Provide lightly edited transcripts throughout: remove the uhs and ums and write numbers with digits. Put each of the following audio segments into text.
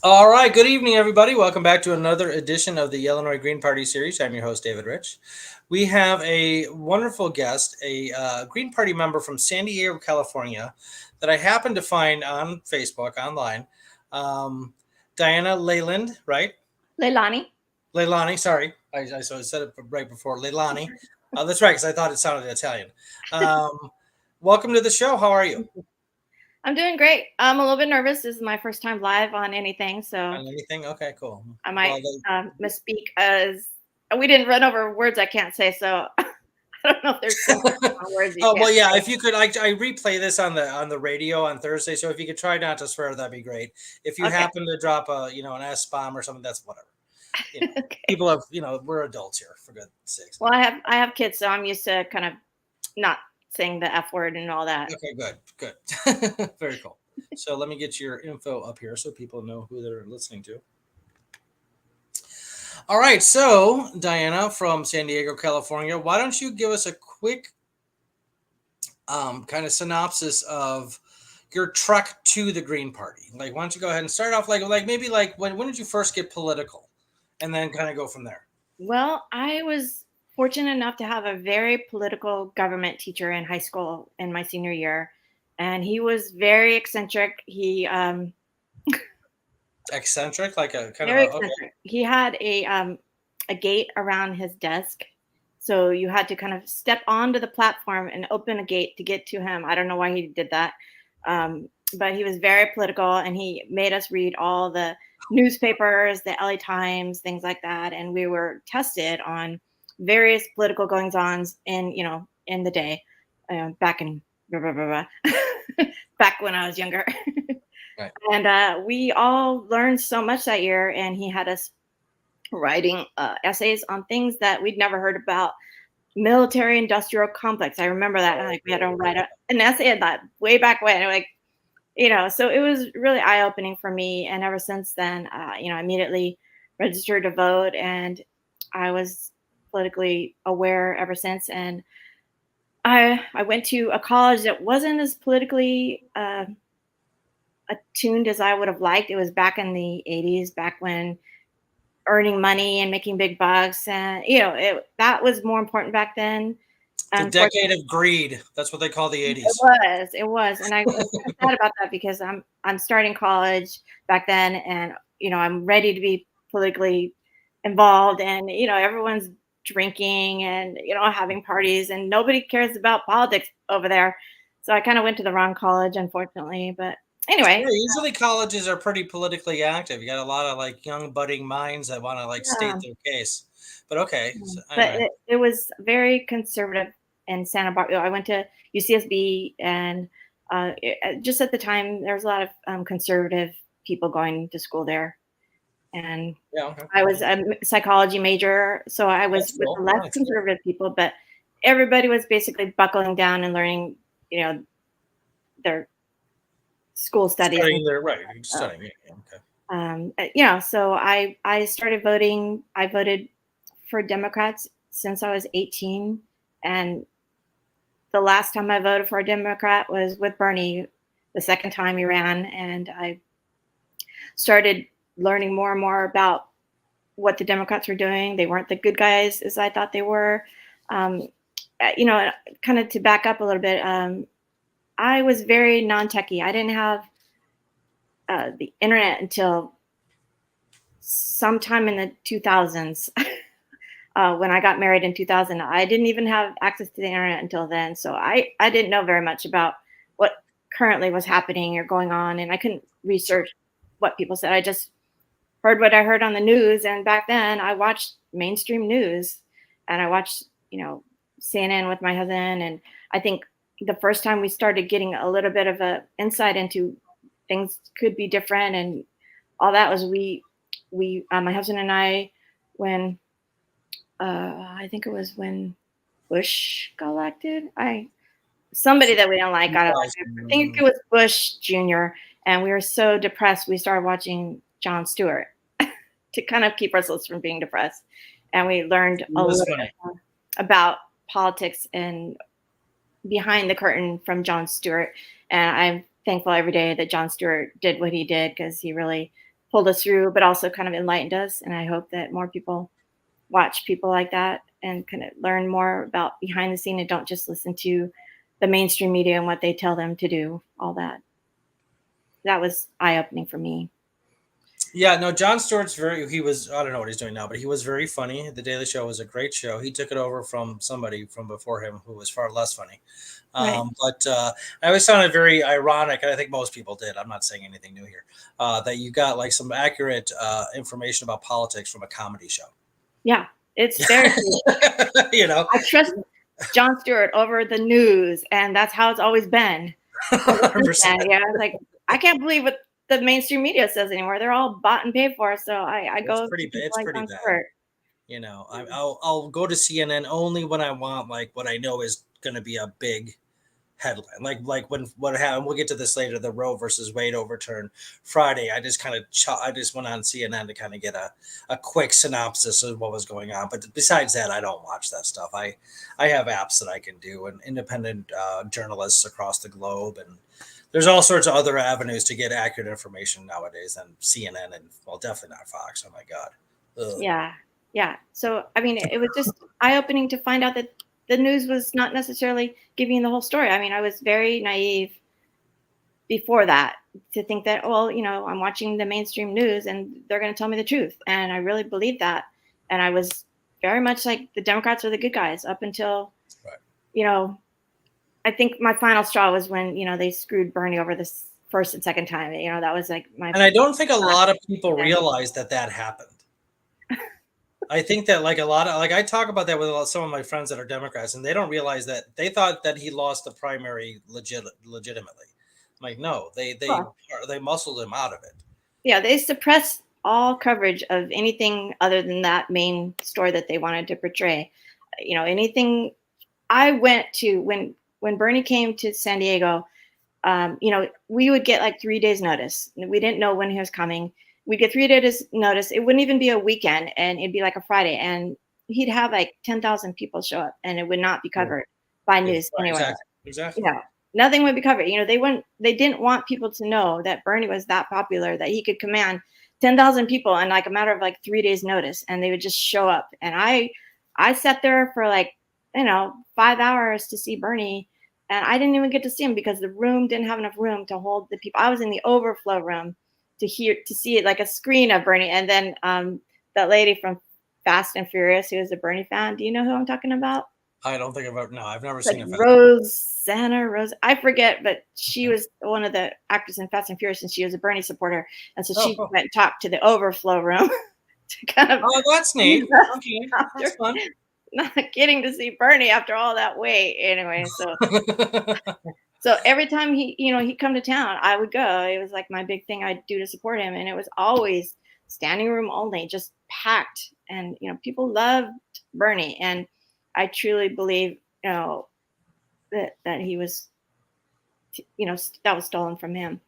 All right. Good evening, everybody. Welcome back to another edition of the Illinois Green Party series. I'm your host, David Rich. We have a wonderful guest, a Green Party member from San Diego, California, that I happened to find on Facebook online. Um, Diana Leyland, right? Leilani. Leilani, sorry. I said it right before. Leilani. That's right, because I thought it sounded Italian. Um, Welcome to the show. How are you? I'm doing great. I'm a little bit nervous. This is my first time live on anything, so On anything? Okay, cool. I Well, might misspeak as we didn't run over words I can't say. So I don't know if there's some words you Oh well, can't yeah. say. If you could, I replay this on the radio on Thursday. So if you could try not to swear, that'd be great. If you Okay. happen to drop a an S bomb or something, that's whatever. Okay. People have we're adults here for good sakes. Well, I have kids, so I'm used to kind of not saying the F word and all that. Okay, good. Very cool. So let me get your info up here so people know who they're listening to. All right, so Diana from San Diego, California, why don't you give us a quick kind of synopsis of your trek to the Green Party? Like, why don't you go ahead and start off like maybe like when did you first get political, and then kind of go from there. Well, I was fortunate enough to have a very political government teacher in high school in my senior year, and he was very eccentric. Eccentric, like a kind of Very a okay. eccentric. He had a gate around his desk, so you had to kind of step onto the platform and open a gate to get to him. I don't know why he did that, but he was very political, and he made us read all the newspapers, the LA Times, things like that, and we were tested on various political goings-ons in the day, back in blah, blah, blah, blah. Back when I was younger. Right. And we all learned so much that year, and he had us writing essays on things that we'd never heard about. Military industrial complex. I remember that. Like we had to write an essay on that way back when. So it was really eye opening for me. And ever since then, I immediately registered to vote, and I was politically aware ever since. And I went to a college that wasn't as politically attuned as I would have liked. It was back in the 80s, back when earning money and making big bucks, and that was more important back then. The Unfortunately, decade of greed. That's what they call the it 80s. was, it was, and I was kind of sad about that because I'm starting college back then, and I'm ready to be politically involved, and everyone's drinking and having parties, and nobody cares about politics over there. So I kind of went to the wrong college, unfortunately. But Yeah, anyway, usually colleges are pretty politically active. You got a lot of like young budding minds that want to like yeah. state their case. But okay, so But anyway. it was very conservative in Santa Barbara. I went to UCSB, and just at the time, there was a lot of conservative people going to school there. And Yeah, okay. I was a psychology major, so I was That's with the cool. less That's cool. conservative people, but everybody was basically buckling down and learning, you know, their school studies and Studying there, right? You're stuff. studying. Yeah, okay. So I started voting. I voted for Democrats since I was 18, and the last time I voted for a Democrat was with Bernie, the second time he ran, and I started learning more and more about what the Democrats were doing. They weren't the good guys as I thought they were. Um, Kind of to back up a little bit, I was very non-techie. I didn't have the internet until sometime in the 2000s. When I got married in 2000, I didn't even have access to the internet until then. So I didn't know very much about what currently was happening or going on. And I couldn't research what people said. I just heard what I heard on the news. And back then I watched mainstream news, and I watched, CNN with my husband. And I think the first time we started getting a little bit of a insight into things could be different and all that was my husband and I, when I think it was when Bush got elected. Somebody that we don't like got elected. I think it was Bush Jr. And we were so depressed, we started watching Jon Stewart to kind of keep ourselves from being depressed. And we learned a little bit about politics and behind the curtain from Jon Stewart. And I'm thankful every day that Jon Stewart did what he did because he really pulled us through, but also kind of enlightened us. And I hope that more people watch people like that and kind of learn more about behind the scene and don't just listen to the mainstream media and what they tell them to do, all that. That was eye-opening for me. Yeah, no, Jon Stewart's he was, I don't know what he's doing now, but he was very funny. The Daily Show was a great show. He took it over from somebody from before him who was far less funny. Right. But I always found it very ironic, and I think most people did. I'm not saying anything new here, that you got like some accurate information about politics from a comedy show. Yeah, it's very true. You know, I trust Jon Stewart over the news, and that's how it's always been. Ever since then, 100%. yeah, it's like I can't believe what the mainstream media says anymore. They're all bought and paid for, so I go to people It's like pretty Jon bad. Stewart. You know, I'll go to CNN only when I want like what I know is going to be a big headline, like when what happened. We'll get to this later. The Roe versus Wade overturn Friday. I just I just went on CNN to kind of get a quick synopsis of what was going on. But besides that, I don't watch that stuff. I have apps that I can do, and independent journalists across the globe, and there's all sorts of other avenues to get accurate information nowadays than CNN and well, definitely not Fox. Oh my God. Ugh. Yeah, yeah. So I mean, it was just eye-opening to find out that the news was not necessarily giving the whole story. I mean, I was very naive before that to think that, well, I'm watching the mainstream news and they're going to tell me the truth, and I really believed that. And I was very much like the Democrats are the good guys up until, Right. I think my final straw was when they screwed Bernie over this first and second time. That was like my. And I don't think a last lot of people event. realize that happened. I think that like a lot of like I talk about that with some of my friends that are Democrats, and they don't realize that they thought that he lost the primary legitimately. I'm like, no, Well, they muscled him out of it. yeah, they suppressed all coverage of anything other than that main story that they wanted to portray. Anything I went to when Bernie came to San Diego, we would get like 3 days notice. We didn't know when he was coming. We'd get 3 days notice. It wouldn't even be a weekend, and it'd be like a Friday, and he'd have like 10,000 people show up, and it would not be Yeah, covered by yeah, news right, anywhere. exactly. Nothing would be covered. They didn't want people to know that Bernie was that popular that he could command 10,000 people in like a matter of like 3 days notice, and they would just show up. And I sat there for like 5 hours to see Bernie, and I didn't even get to see him because the room didn't have enough room to hold the people. I was in the overflow room to see it like a screen of Bernie, and then that lady from Fast and Furious who is a Bernie fan. Do you know who I'm talking about? I don't think I've never Like seen a Rose, I forget, but she was one of the actors in Fast and Furious, and she was a Bernie supporter, and so Oh, she cool. went and talked to the overflow room to kind of Oh, that's neat. Okay, after that's fun. not getting to see Bernie after all that wait. Anyway, so every time he'd come to town, I would go. It was like my big thing I'd do to support him, and it was always standing room only, just packed, and people loved Bernie, and I truly believe that he was that was stolen from him.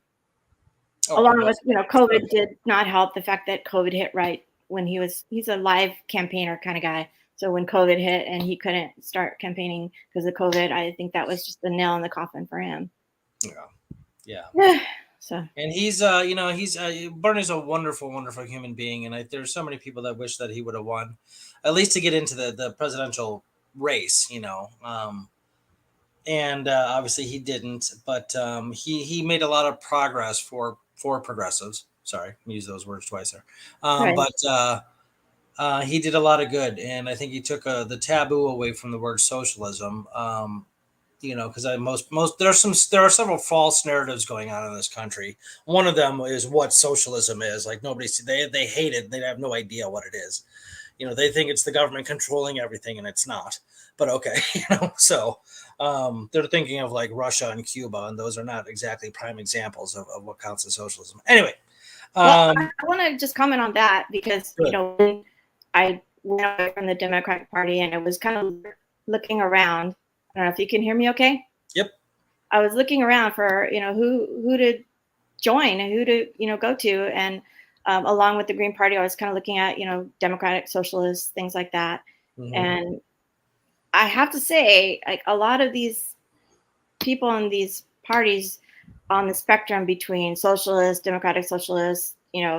Oh, Along well, with COVID did not help. The fact that COVID hit right when he's a live campaigner kind of guy. So when COVID hit and he couldn't start campaigning because of COVID, I think that was just the nail in the coffin for him. yeah. So And he's Bernie's a wonderful, wonderful human being, and there's so many people that wish that he would have won, at least to get into the presidential race. And obviously he didn't, but he made a lot of progress for progressives. Sorry, I used those words twice there. right. But he did a lot of good, and I think he took the taboo away from the word socialism. Because there are several false narratives going on in this country. One of them is what socialism is. Like they hate it. They have no idea what it is. They think it's the government controlling everything, and it's not. But okay, so they're thinking of like Russia and Cuba, and those are not exactly prime examples of what counts as socialism. Anyway, Well, I want to just comment on that because good. when I went away from the Democratic Party and I was kind of looking around. I don't know if you can hear me okay. Yep. I was looking around for who to join and who to go to, and along with the Green Party, I was kind of looking at Democratic, Socialists, things like that. Mm-hmm. And I have to say, like a lot of these people in these parties on the spectrum between socialist, democratic socialists,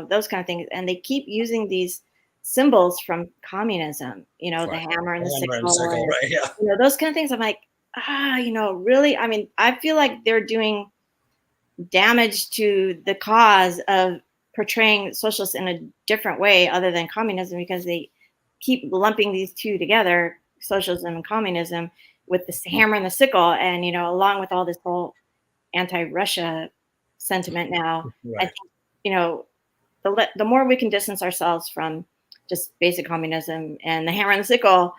those kind of things. And they keep using these symbols from communism, the Right. hammer and the Hammer and sickle, sickle, and, right? Yeah. those kind of things. I'm like, really? I mean, I feel like they're doing damage to the cause of portraying socialists in a different way other than communism, because they keep lumping these two together, socialism and communism, with this hammer and the sickle. And, along with all this whole anti-Russia sentiment now, I Right. think, the more we can distance ourselves from just basic communism and the hammer and the sickle,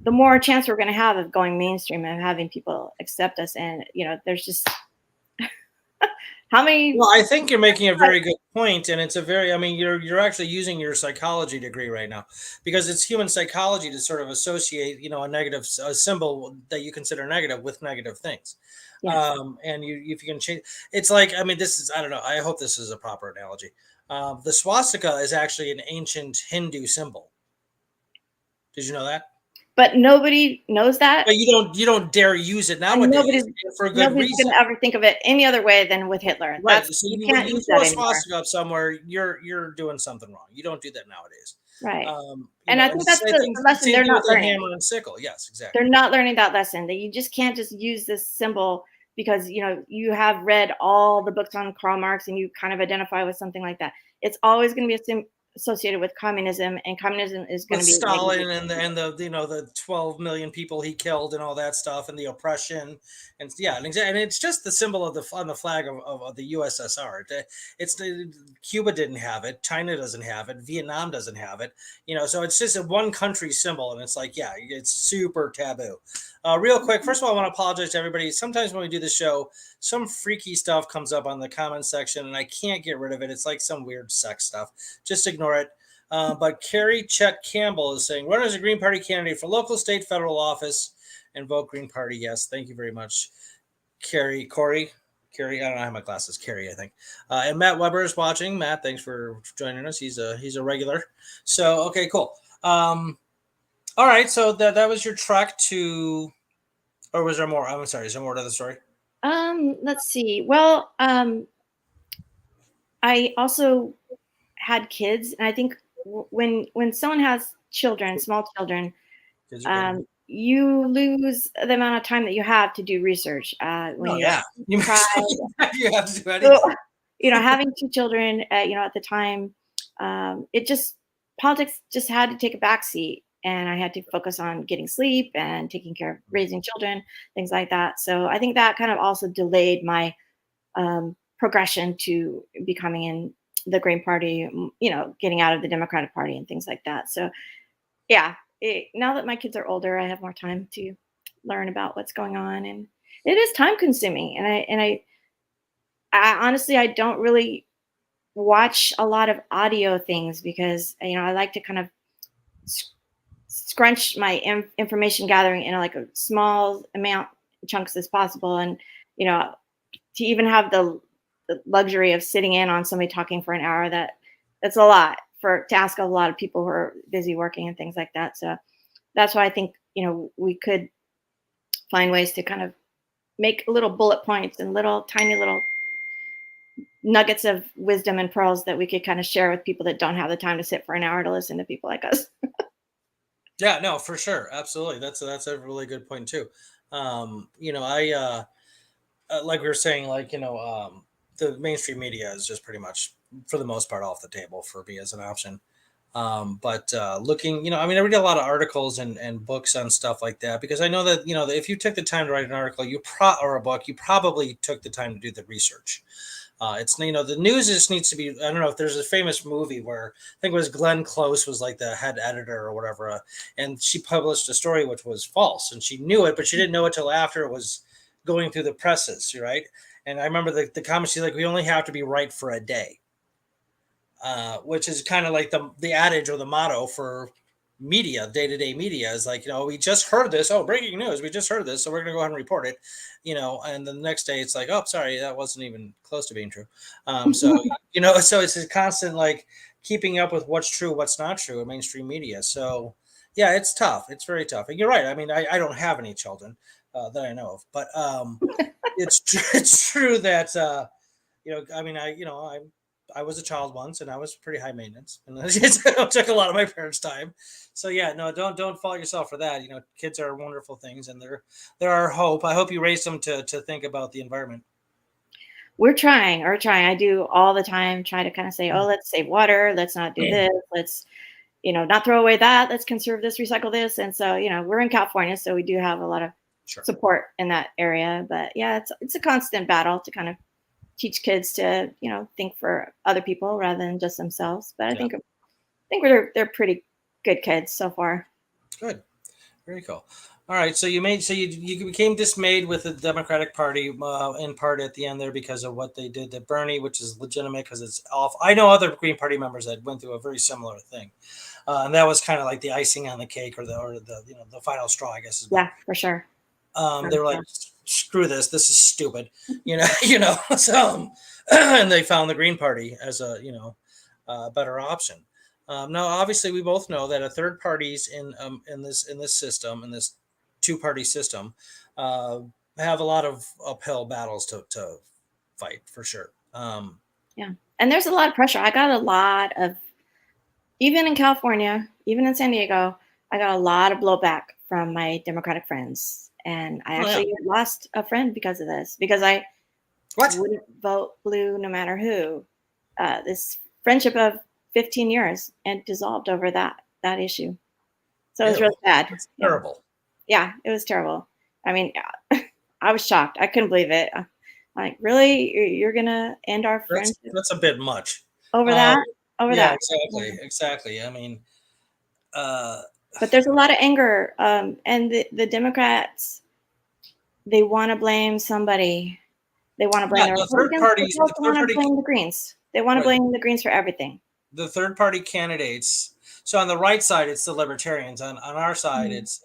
the more chance we're going to have of going mainstream and having people accept us. And, there's just how many. Well, I think you're making a very good point, and it's a very, I mean, you're actually using your psychology degree right now, because it's human psychology to sort of associate, a negative a symbol that you consider negative with negative things. Yes. And if you can change, it's like, I mean, this is, I don't know, I hope this is a proper analogy. The swastika is actually an ancient Hindu symbol. Did you know that? But nobody knows that, But you don't dare use it and nowadays, and for a good nobody's reason. gonna ever think of it any other way than with Hitler. Right. That's So you you when can't you use throw that a anymore. swastika up somewhere, you're doing something wrong. You don't do that nowadays. Right. And I And think it's that's the same thing, the lesson same they're thing with not the learning. hammer and sickle. Yes, They're exactly. not learning that lesson, that you just can't just use this symbol because, you have read all the books on Karl Marx and you kind of identify with something like that. It's always gonna be associated with communism, and communism is With gonna be negative. Stalin and the the 12 million people he killed and all that stuff and the oppression, and yeah, and it's just the symbol of the on the flag of the USSR. It's the Cuba didn't have it, China doesn't have it, Vietnam doesn't have it. So it's just a one country symbol, and it's like, yeah, it's super taboo. Real quick, first of all, I want to apologize to everybody. Sometimes when we do the show, some freaky stuff comes up on the comment section, and I can't get rid of it. It's like some weird sex stuff. Just ignore it. But Carrie Chet Campbell is saying, run as a Green Party candidate for local, state, federal office and vote Green Party. Yes, thank you very much, Carrie. I don't have my glasses. Carrie, I think. And Matt Weber is watching. Matt, thanks for joining us. He's a regular. So okay, cool. All right. So that was your trek to, or was there more? I'm sorry. Is there more to the story? Let's see. Well, I also had kids, and I think when someone has children, small children, Kids are good. you lose the amount of time that you have to do research when Oh you're yeah, you child. you have to do So, anything. having two children, at the time, it just politics just had to take a back seat, and I had to focus on getting sleep and taking care of raising children, things like that. So I think that kind of also delayed my progression to becoming in the Green Party, getting out of the Democratic Party and things like that. So yeah, now that my kids are older, I have more time to learn about what's going on, and it is time consuming. And I honestly, I don't really watch a lot of audio things because I like to kind of scrunch my information gathering in like a small amount chunks as possible, and you know to even have the luxury of sitting in on somebody talking for an hour, that's a lot for to ask a lot of people who are busy working and things like that. So that's why I think we could find ways to kind of make little bullet points and little tiny little nuggets of wisdom and pearls that we could kind of share with people that don't have the time to sit for an hour to listen to people like us. Yeah, no, for sure, absolutely. That's a really good point too. I like we were saying, like the mainstream media is just pretty much for the most part off the table for me as an option. But looking, I mean, I read a lot of articles and books on stuff like that because I know that that if you took the time to write an article, or a book, you probably took the time to do the research. It's the news just needs to be. I don't know if there's a famous movie where I think it was Glenn Close was like the head editor or whatever, and she published a story which was false, and she knew it, but she didn't know it till after it was going through the presses, right? And I remember the comment. She's like, "We only have to be right for a day," which is kind of like the adage or the motto for media, day to day media is like, we just heard this. Oh, breaking news. We just heard this. So we're going to go ahead and report it, and the next day it's like, oh, sorry, that wasn't even close to being true. So it's a constant like keeping up with what's true, what's not true in mainstream media. So yeah, it's tough. It's very tough. And you're right. I mean, I don't have any children that I know of, but it's true that I mean, I was a child once, and I was pretty high maintenance, and it took a lot of my parents' time. So yeah, no, don't fault yourself for that. Kids are wonderful things, and they're our hope. I hope you raise them to think about the environment. We're trying. We're trying. I do all the time. Try to kind of say, oh, let's save water. Let's not do this. Let's not throw away that. Let's conserve this, recycle this. And so, we're in California, so we do have a lot of Sure. support in that area. But yeah, it's a constant battle to kind of teach kids to, think for other people rather than just themselves. But I Yeah. think they're pretty good kids so far. Good. Very cool. All right. So you became dismayed with the Democratic Party in part at the end there because of what they did to Bernie, which is legitimate because it's off. I know other Green Party members that went through a very similar thing, and that was kind of like the icing on the cake or the final straw, I guess. Yeah, for sure. They were like, screw this. This is stupid. So, and they found the Green Party as a better option. Now, obviously, we both know that a third parties in this system, in this two-party system, have a lot of uphill battles to fight for sure. Yeah. And there's a lot of pressure. I got a lot of, even in California, even in San Diego, I got a lot of blowback from my Democratic friends. And I actually lost a friend because of this, because I wouldn't vote blue no matter who. This friendship of 15 years and dissolved over that issue. So it was really bad. It's terrible. Yeah, it was terrible. I mean, I was shocked. I couldn't believe it. Like, really? You're going to end our friendship? That's a bit much. Over that? Over that. Exactly. I mean, but there's a lot of anger. And the Democrats, they want to blame somebody. They want to blame the Republicans. They also want to blame the Greens. They want to blame the Greens for everything. The third party candidates. So on the right side, it's the Libertarians. On our side, it's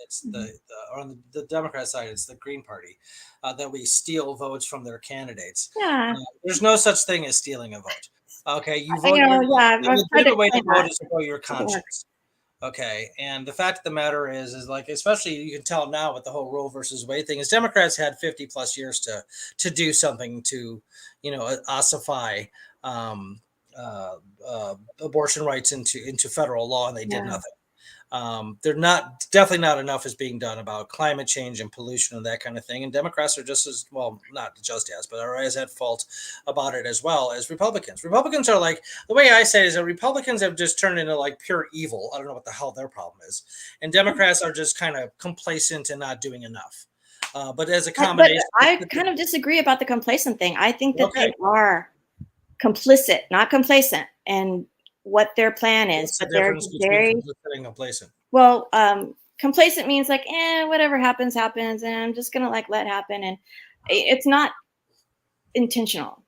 on the Democrat side, it's the Green Party, that we steal votes from their candidates. Yeah. There's no such thing as stealing a vote. Okay, you vote. The way to vote is to go your conscience. Okay, and the fact of the matter is like, especially you can tell now with the whole Roe versus Wade thing, is Democrats had 50 plus years to do something to, ossify abortion rights into federal law, and they did nothing. They're definitely not enough is being done about climate change and pollution and that kind of thing. And Democrats are just as well, not just as, but are as at fault about it as well as Republicans. Republicans are like, the way I say it is that Republicans have just turned into like pure evil. I don't know what the hell their problem is. And Democrats are just kind of complacent and not doing enough. But as a combination, I kind of disagree about the complacent thing. I think that they are complicit, not complacent, and what their plan is. But they're very complacent. Well, complacent means like, whatever happens, and I'm just gonna like let happen, and it's not intentional.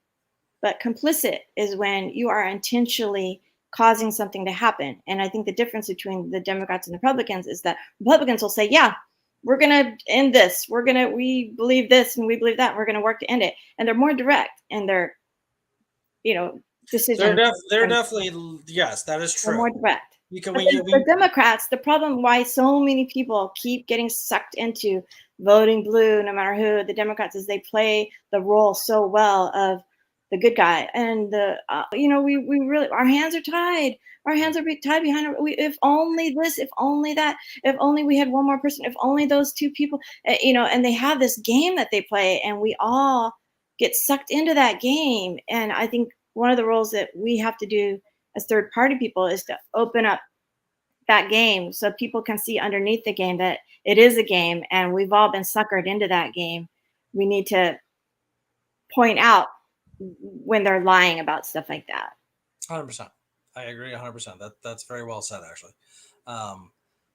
But complicit is when you are intentionally causing something to happen. And I think the difference between the Democrats and the Republicans is that Republicans will say, yeah, we're gonna end this. We believe this and we believe that. We're gonna work to end it. And they're more direct in their, decisions. They're definitely, yes, that is true. They're more direct. The Democrats, the problem why so many people keep getting sucked into voting blue, no matter who, the Democrats, is they play the role so well of the good guy. And we really, our hands are tied. Our hands are tied behind. If only this, if only that, if only we had one more person, if only those two people, and they have this game that they play, and we all get sucked into that game. And I think one of the roles that we have to do as third party people is to open up that game so people can see underneath the game that it is a game, and we've all been suckered into that game. We need to point out when they're lying about stuff like that. 100%. I agree 100%. That's very well said, actually.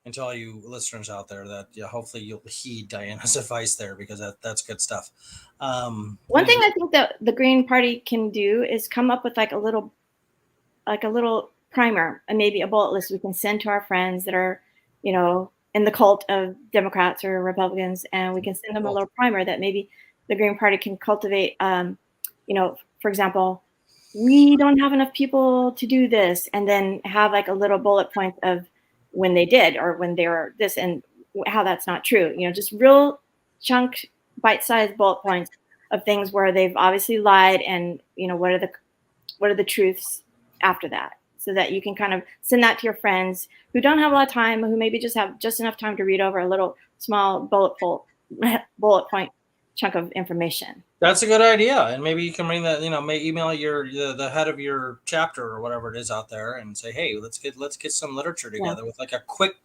And to all you listeners out there, that hopefully you'll heed Diana's advice there, because that's good stuff. One thing I think that the Green Party can do is come up with like a little primer, and maybe a bullet list we can send to our friends that are, in the cult of Democrats or Republicans, and we can send them a little primer that maybe the Green Party can cultivate. For example, we don't have enough people to do this, and then have like a little bullet point of when they did or when they were this, and how that's not true. Just real chunk, bite-sized bullet points of things where they've obviously lied, and what are the truths after that, so that you can kind of send that to your friends who don't have a lot of time, who maybe just have just enough time to read over a little small bullet point chunk of information. That's a good idea, and maybe you can bring that. May email the head of your chapter or whatever it is out there, and say, "Hey, let's get some literature Yeah. together with like a quick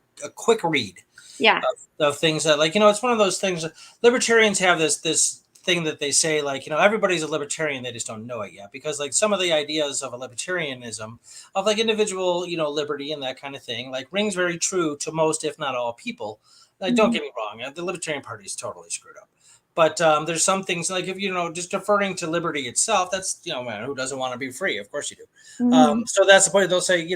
read Yeah. of things that, like, it's one of those things. Libertarians have this thing that they say, like, everybody's a libertarian, they just don't know it yet, because like some of the ideas of a libertarianism, of like individual liberty and that kind of thing, like rings very true to most, if not all, people. Like, don't Mhm. get me wrong, the Libertarian Party is totally screwed up. But there's some things, like, if just deferring to liberty itself, that's, man, who doesn't want to be free? Of course you do. Mhm. So that's the point. They'll say, you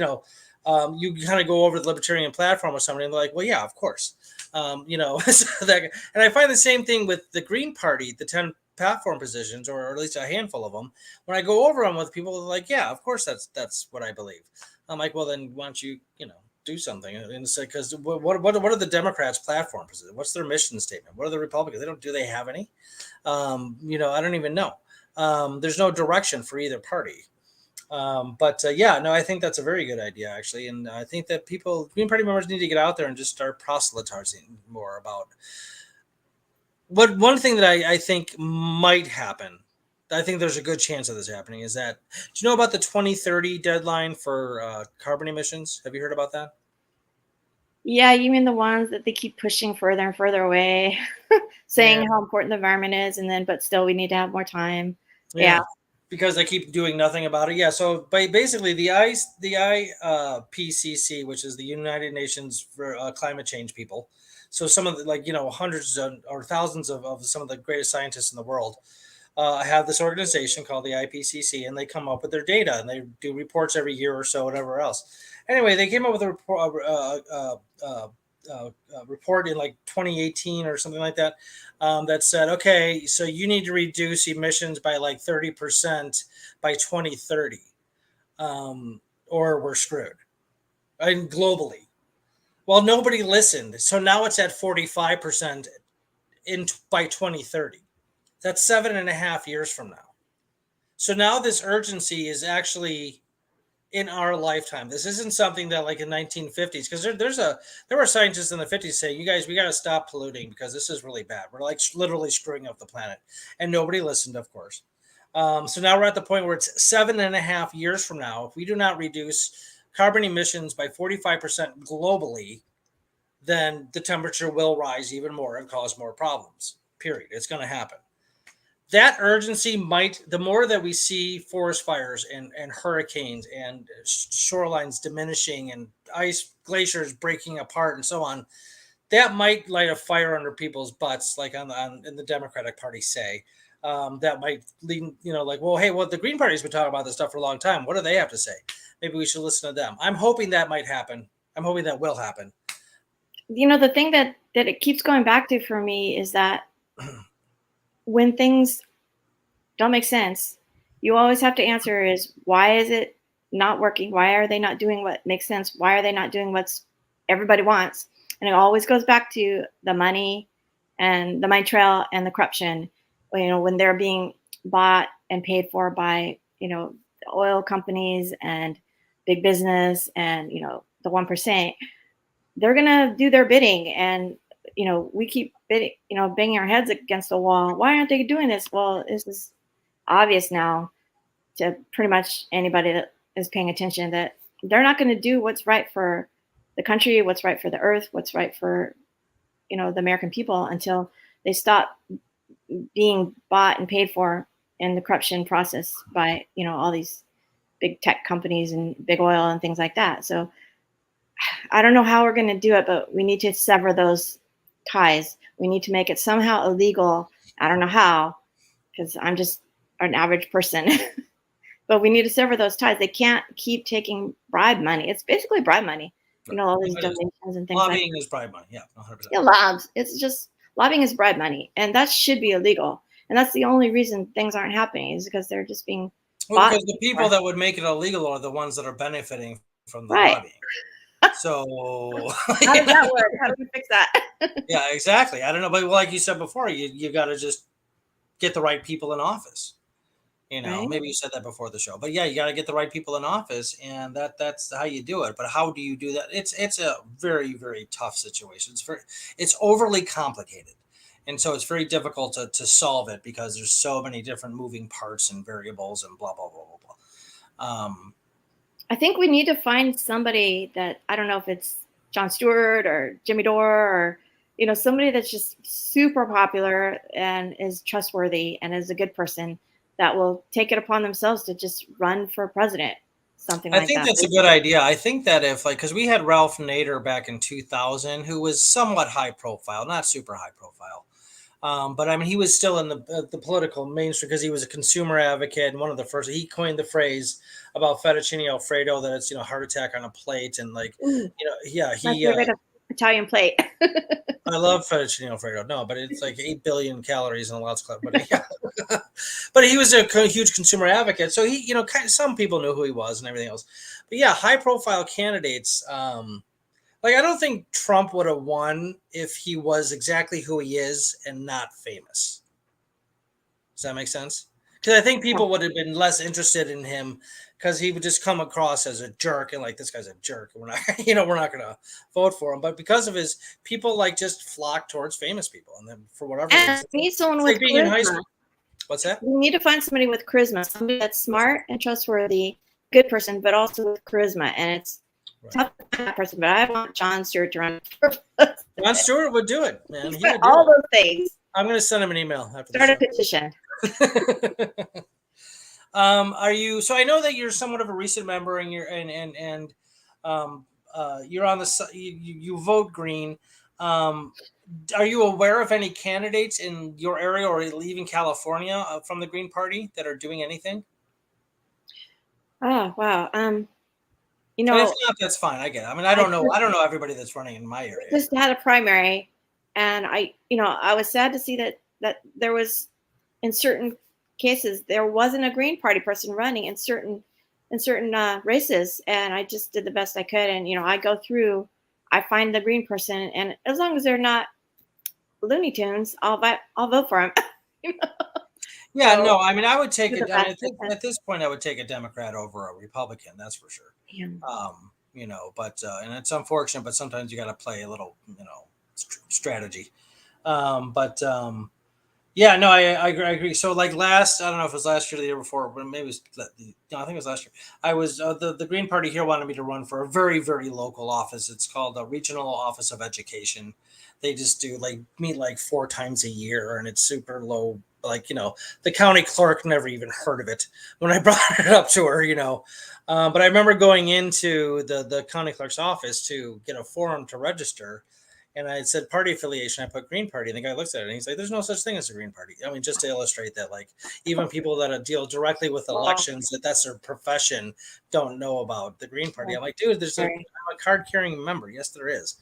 kind of go over the libertarian platform with somebody, and they're like, well, yeah, of course. So and I find the same thing with the Green Party, the 10 platform positions, or at least a handful of them. When I go over them with people, they're like, yeah, of course, that's what I believe. I'm like, well, then why don't you, do something? And say, because what are the Democrats' platform position? What's their mission statement? What are the Republicans? Do they have any? I don't even know. There's no direction for either party. But yeah, no, I think that's a very good idea, actually. And I think that Green Party members need to get out there and just start proselytizing more about one thing that I think might happen. I think there's a good chance of this happening. Is that, do you know about the 2030 deadline for carbon emissions? Have you heard about that? Yeah, you mean the ones that they keep pushing further and further away, Yeah. saying how important the environment is, and then but still we need to have more time. Yeah. Yeah, because they keep doing nothing about it. Yeah, so basically the IPCC, which is the United Nations for climate change people. So some of the, like, hundreds or thousands of some of the greatest scientists in the world have this organization called the IPCC, and they come up with their data, and they do reports every year or so, whatever else. Anyway, they came up with a report in like 2018 or something like that, that said, okay, so you need to reduce emissions by like 30% by 2030, or we're screwed, and globally. Well, nobody listened, so now it's at 45% by 2030. That's 7.5 years from now. So now this urgency is actually in our lifetime. This isn't something that, like, in 1950s, because there were scientists in the 50s saying, you guys, we got to stop polluting because this is really bad. We're like literally screwing up the planet, and nobody listened, of course. So now we're at the point where it's 7.5 years from now. If we do not reduce carbon emissions by 45% globally, then the temperature will rise even more and cause more problems. Period. It's going to happen. That urgency might, the more that we see forest fires and hurricanes and shorelines diminishing and ice glaciers breaking apart and so on, that might light a fire under people's butts, like in the Democratic Party say. That might lead, like, well, hey, the Green Party's been talking about this stuff for a long time. What do they have to say? Maybe we should listen to them. I'm hoping that might happen. I'm hoping that will happen. The thing that it keeps going back to for me is that when things don't make sense, you always have to answer is, why is it not working? Why are they not doing what makes sense? Why are they not doing what's everybody wants? And it always goes back to the money and the money trail and the corruption. When they're being bought and paid for by, the oil companies and big business and, the 1%, they're going to do their bidding. And, we keep bidding, banging our heads against the wall. Why aren't they doing this? Well, this is obvious now to pretty much anybody that is paying attention, that they're not going to do what's right for the country, what's right for the earth, what's right for, the American people, until they stop being bought and paid for in the corruption process by, all these big tech companies and big oil and things like that. So I don't know how we're going to do it, but we need to sever those ties. We need to make it somehow illegal. I don't know how, because I'm just an average person. But we need to sever those ties. They can't keep taking bribe money. It's basically bribe money. All these donations and things Lobbying like is bribe money. Yeah, 100%. yeah, lobs. It's just lobbying is bribe money, and that should be illegal. And that's the only reason things aren't happening, is because they're just being Well, bought. because the people that would make it illegal are the ones that are benefiting from the Right. lobbying. So How does that work? How do we fix that? yeah, exactly. I don't know, but like you said before, you got to just get the right people in office. Right. Maybe you said that before the show, but yeah, you got to get the right people in office, and that's how you do it. But how do you do that? It's a very, very tough situation. It's overly complicated, and so it's very difficult to solve it because there's so many different moving parts and variables and blah blah blah blah blah. I think we need to find somebody that, I don't know if it's Jon Stewart or Jimmy Dore or, somebody that's just super popular and is trustworthy and is a good person that will take it upon themselves to just run for president, something I like think that. that's a good idea. I think that if because we had Ralph Nader back in 2000, who was somewhat high profile, not super high profile. But I mean, he was still in the political mainstream because he was a consumer advocate and one of the first. He coined the phrase about fettuccine alfredo that it's heart attack on a plate and like Ooh, yeah my he favorite Italian plate. I love fettuccine alfredo. No, but it's like 8 billion calories and lots of but yeah. But he was a huge consumer advocate, so he kind of, some people knew who he was and everything else. But yeah, high profile candidates. Like, I don't think Trump would have won if he was exactly who he is and not famous. Does that make sense? Because I think people would have been less interested in him because he would just come across as a jerk and like this guy's a jerk. We're not, we're not going to vote for him. But because of his people, like just flock towards famous people, and then for whatever And reason, we need someone it's with like being in high charisma. school. What's that? We need to find somebody with charisma, somebody that's smart and trustworthy, good person, but also with charisma. And it's tough to find that person, but I want Jon Stewart to run for president. Jon Stewart would do it, man. He's He got would do all it. those things. I'm going to send him an email after Start a the petition. show. Are you? So I know that you're somewhat of a recent member, and you're on the you vote Green. Are you aware of any candidates in your area or leaving California from the Green Party that are doing anything? Oh wow. And if not, that's fine. I get it. I mean, I don't know. I don't know everybody that's running in my area. Just had a primary, and I was sad to see that there was, in certain cases, there wasn't a Green Party person running in certain races, and I just did the best I could. And I go through, I find the Green person, and as long as they're not Looney Tunes, I'll vote for them. Yeah, So, no, I mean, I would take it. I mean, I best think I can. at this point, I would take a Democrat over a Republican. That's for sure. Yeah. But and it's unfortunate, but sometimes you got to play a little, strategy. But yeah, no, I agree. So like I don't know if it was last year or the year before, but maybe it was, no, I think it was last year. I was the Green Party here wanted me to run for a very, very local office. It's called the Regional Office of Education. They just do meet like 4 times a year, and it's super low. Like the county clerk never even heard of it when I brought it up to her. But I remember going into the county clerk's office to get a form to register. And I said party affiliation. I put Green Party, and the guy looks at it and he's like, "There's no such thing as a Green Party." I mean, just to illustrate that, like even people that deal directly with elections, that's their profession, don't know about the Green Party. I'm like, dude, I'm a card carrying member. Yes, there is.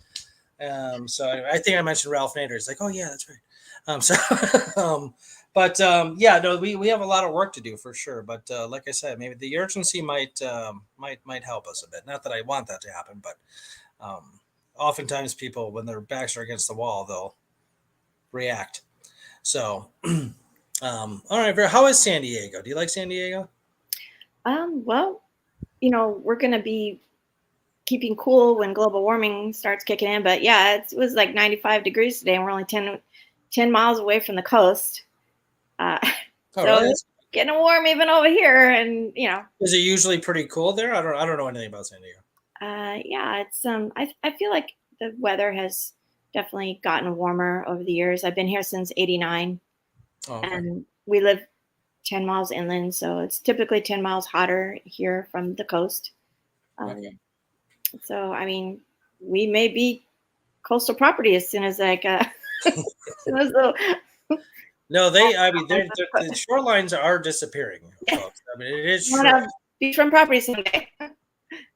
So I think I mentioned Ralph Nader. It's like, oh yeah, that's right. Yeah, no, we have a lot of work to do for sure. But like I said, maybe the urgency might help us a bit. Not that I want that to happen, but. Oftentimes people, when their backs are against the wall, they'll react. So, all right, Vera, how is San Diego? Do you like San Diego? Well, we're going to be keeping cool when global warming starts kicking in. But yeah, it was like 95 degrees today, and we're only 10 miles away from the coast. So really? it's getting warm even over here. And, Is it usually pretty cool there? I don't know anything about San Diego. Yeah, it's I feel like the weather has definitely gotten warmer over the years. I've been here since '89, and we live 10 miles inland, so it's typically 10 miles hotter here from the coast. So I mean, we may be coastal property as soon as No, the shorelines are disappearing, folks. I mean, it is true. Beachfront property someday.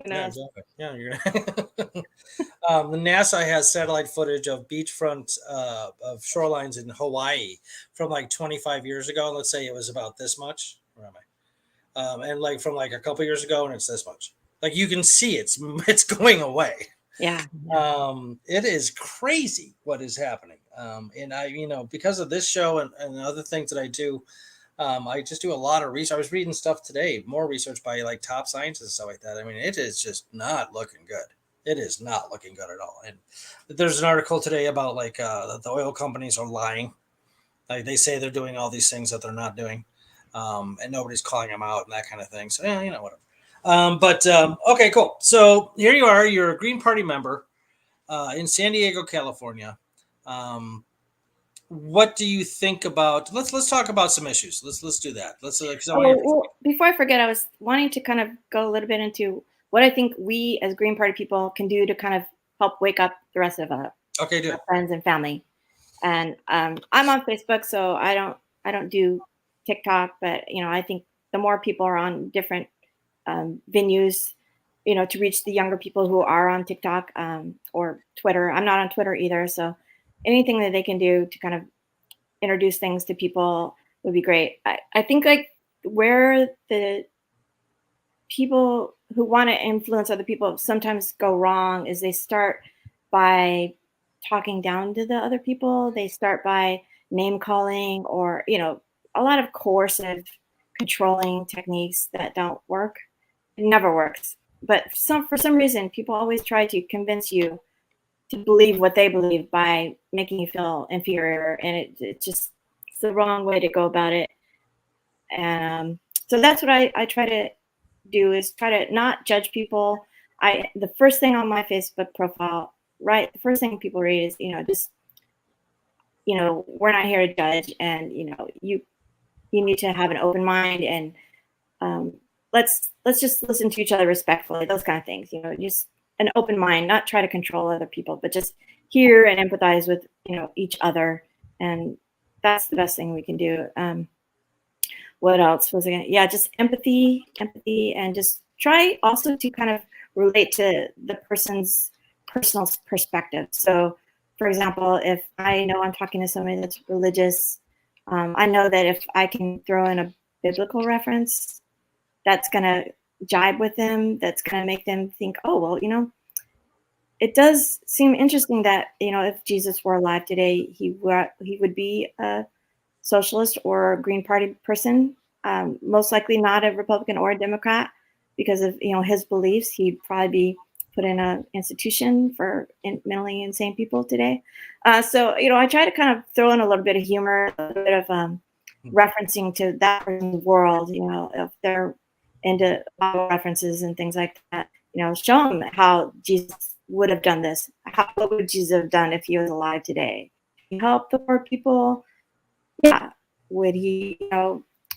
Yeah, exactly. Yeah, the NASA has satellite footage of beachfront of shorelines in Hawaii from like 25 years ago. Let's say it was about this much. Where am I? And like from like a couple years ago, and it's this much. Like you can see it's going away. Yeah. It is crazy what is happening. And I, because of this show and other things that I do, I just do a lot of research. I was reading stuff today, more research by like top scientists and stuff like that. I mean, it is just not looking good. It is not looking good at all. And there's an article today about like that the oil companies are lying. Like they say they're doing all these things that they're not doing, and nobody's calling them out and that kind of thing. So yeah, whatever. Okay, cool. So here you are. You're a Green Party member in San Diego, California. Um, what do you think about? Let's talk about some issues. Let's do that. Let's because I want Oh, you. well, before I forget, I was wanting to kind of go a little bit into what I think we as Green Party people can do to kind of help wake up the rest of Okay, do our it. friends and family. And I'm on Facebook, so I don't do TikTok, but I think the more people are on different venues, to reach the younger people who are on TikTok or Twitter. I'm not on Twitter either, so anything that they can do to kind of introduce things to people would be great. I think like where the people who want to influence other people sometimes go wrong is they start by talking down to the other people. They start by name calling or, a lot of coercive controlling techniques that don't work. It never works. But for some reason, people always try to convince you to believe what they believe by making you feel inferior. And it's the wrong way to go about it. And so that's what I try to do is try to not judge people. The first thing on my Facebook profile, right? The first thing people read is, just, we're not here to judge, and you need to have an open mind, and let's just listen to each other respectfully. Those kind of things, just an open mind, not try to control other people, but just hear and empathize with each other, and that's the best thing we can do. What else was I gonna? Yeah, just empathy, and just try also to kind of relate to the person's personal perspective. So, for example, if I know I'm talking to somebody that's religious, I know that if I can throw in a biblical reference, that's gonna jibe with them. That's gonna make them think, oh well, it does seem interesting that if Jesus were alive today, he would be a socialist or a Green Party person, most likely not a Republican or a Democrat because of his beliefs. He'd probably be put in an institution for mentally insane people today. So I try to kind of throw in a little bit of humor, a little bit of referencing to that person's world. If they're into Bible references and things like that, show them how Jesus would have done this. What would Jesus have done if he was alive today? He helped the poor people. Yeah. Would he,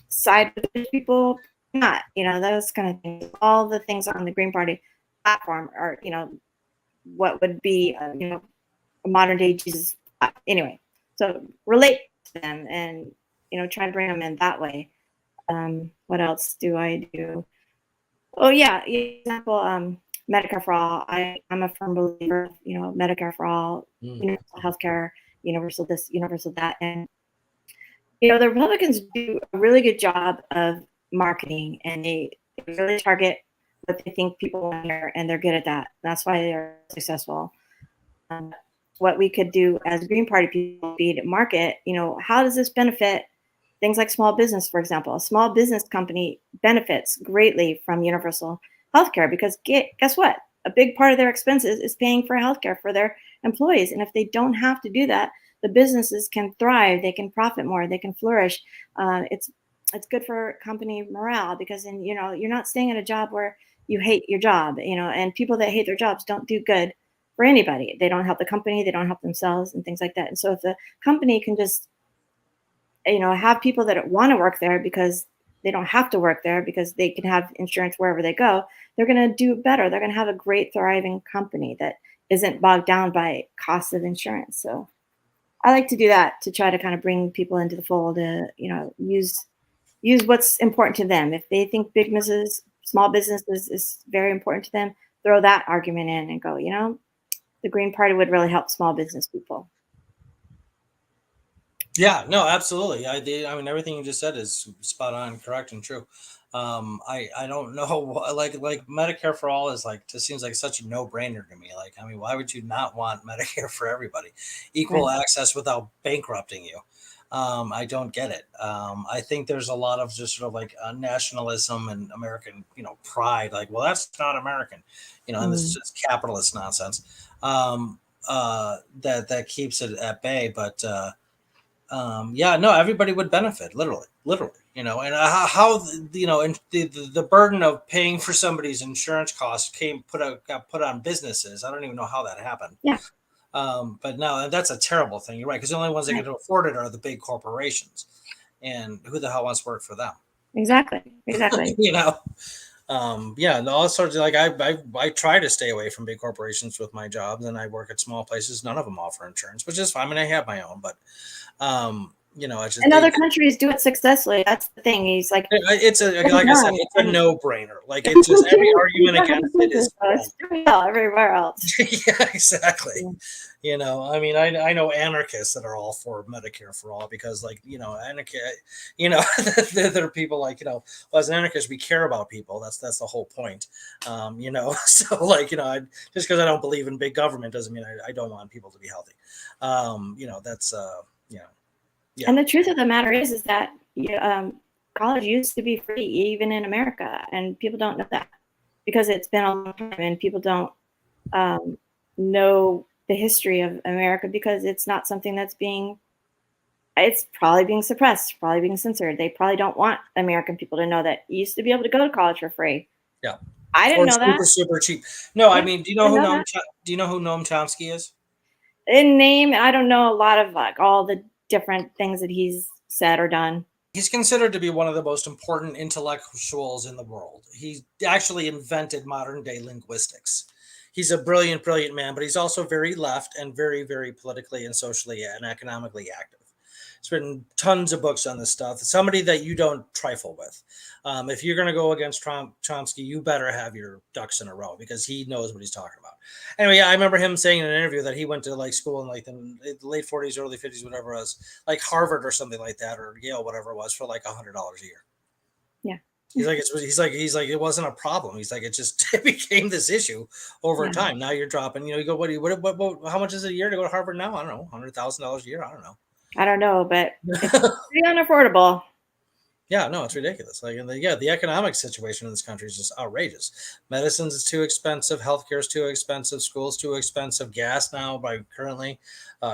side with the people? Not, those kind of things. All the things on the Green Party platform are, what would be, a modern day Jesus. Anyway, so relate to them and, try to bring them in that way. What else do I do? Oh yeah, example, Medicare for all. I'm a firm believer of, Medicare for all, universal healthcare, universal this, universal that, and the Republicans do a really good job of marketing, and they really target what they think people want to hear, and they're good at that. That's why they're successful. What we could do as Green Party people be to market, how does this benefit things like small business, for example? A small business company benefits greatly from universal healthcare because guess what? A big part of their expenses is paying for healthcare for their employees. And if they don't have to do that, the businesses can thrive, they can profit more, they can flourish. It's good for company morale because then you're not staying at a job where you hate your job, and people that hate their jobs don't do good for anybody. They don't help the company, they don't help themselves, and things like that. And so if the company can just have people that want to work there because they don't have to work there because they can have insurance wherever they go, they're going to do better. They're going to have a great thriving company that isn't bogged down by costs of insurance. So I like to do that to try to kind of bring people into the fold to, use what's important to them. If they think small businesses is very important to them, throw that argument in and go, the Green Party would really help small business people. Yeah, no, absolutely. I mean, everything you just said is spot on, correct, and true. I don't know like Medicare for all is like just seems like such a no brainer to me. Like I mean, why would you not want Medicare for everybody, equal Right. access without bankrupting you? I don't get it. I think there's a lot of just sort of like nationalism and American, pride. Like, well, that's not American, and this is Mm. just capitalist nonsense. That keeps it at bay. But yeah, no, everybody would benefit, literally, and how and the burden of paying for somebody's insurance costs got put on businesses. I don't even know how that happened. Yeah. But no, that's a terrible thing. You're right, because the only ones that Right. can afford it are the big corporations, and who the hell wants to work for them? Exactly. Exactly. you know. Yeah, and all sorts of like I try to stay away from big corporations with my jobs, and I work at small places. None of them offer insurance, which is fine. I mean, I have my own, but it's just And other countries do it successfully. That's the thing. He's like, it's a "Get it like I said, done." it's a And no brainer. Like if you it's just can every do it, you argument got against the it business, is so wrong. it's doing well everywhere else. Yeah, exactly. Yeah. I mean, I know anarchists that are all for Medicare for all because, like, anarchy, there are people like, well, as an anarchist, we care about people. That's the whole point. So like, just because I don't believe in big government doesn't mean I don't want people to be healthy. That's you know, yeah, And the truth of the matter is that college used to be free, even in America, and people don't know that because it's been a long time, and people don't um, know the history of America because it's not something that's being. It's probably being suppressed, probably being censored. They probably don't want American people to know that you used to be able to go to college for free. yeah, I didn't or know that. super cheap. No, I Yeah, mean, didn't know that. Do you know who Noam Chomsky is? In name, I don't know a lot of like all the different things that he's said or done. He's considered to be one of the most important intellectuals in the world. He actually invented modern day linguistics. He's a brilliant man, but he's also very left and very, very politically and socially and economically active. He's written tons of books on this stuff. Somebody that you don't trifle with. If you're going to go against Chomsky, you better have your ducks in a row because he knows what he's talking about. Anyway, yeah, I remember him saying in an interview that he went to like school in like the late 40s, early 50s, whatever it was, like Harvard or something like that, or Yale, whatever it was, for like $100 a year. Yeah. He's like it wasn't a problem. He's like it just it became this issue over Yeah. time. Now you're dropping. You go. What do you what? How much is it a year to go to Harvard now? I don't know. $100,000 a year. I don't know. I don't know, but it's pretty unaffordable. Yeah, no, it's ridiculous. Like, the economic situation in this country is just outrageous. Medicines is too expensive, healthcare is too expensive, schools too expensive, gas now by currently,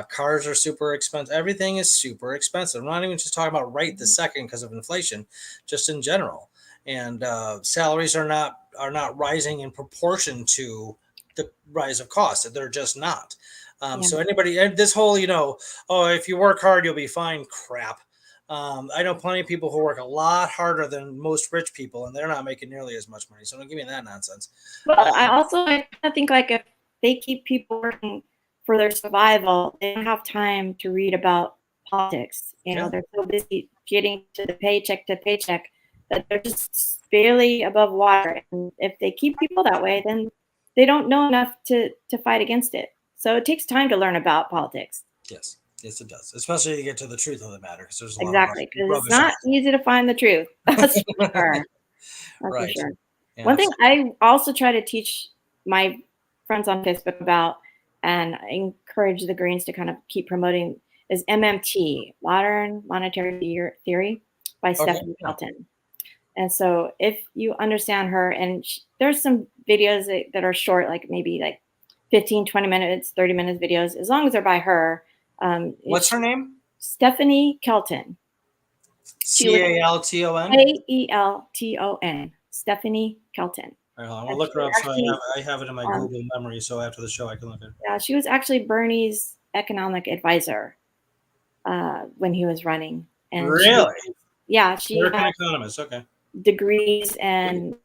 cars are super expensive. Everything is super expensive. I'm not even just talking about right this second because of inflation, just in general. And salaries are not rising in proportion to the rise of costs. They're just not. Yeah. So anybody, and this whole, oh, if you work hard, you'll be fine. Crap. I know plenty of people who work a lot harder than most rich people, and they're not making nearly as much money. So don't give me that nonsense. Well, I think like if they keep people working for their survival, they don't have time to read about politics. Yeah, They're so busy getting to the paycheck to paycheck that they're just barely above water. And if they keep people that way, then they don't know enough to fight against it. So it takes time to learn about politics. yes, it does. Especially to get to the truth of the matter, because there's a lot of Exactly, because it's rubbish out not easy to find the truth. That's for there. sure. That's for Right. sure. Yeah, One thing absolutely. I also try to teach my friends on Facebook about, and I encourage the Greens to kind of keep promoting, is MMT, Modern Monetary Theory by Okay. Stephanie Yeah. Kelton. And so if you understand her, and there's some videos that are short, like maybe like 15, 20 minutes, 30 minutes videos, as long as they're by her. What's It's her name? Stephanie Kelton. She was Calton. Kelton. Stephanie Kelton. All right, hold on. We'll And look she her was up. So actually, I have it in my um, Google memory. So after the show, I can look at it. yeah, she was actually Bernie's economic advisor when he was running, and Really? she American had economist. Okay. degrees and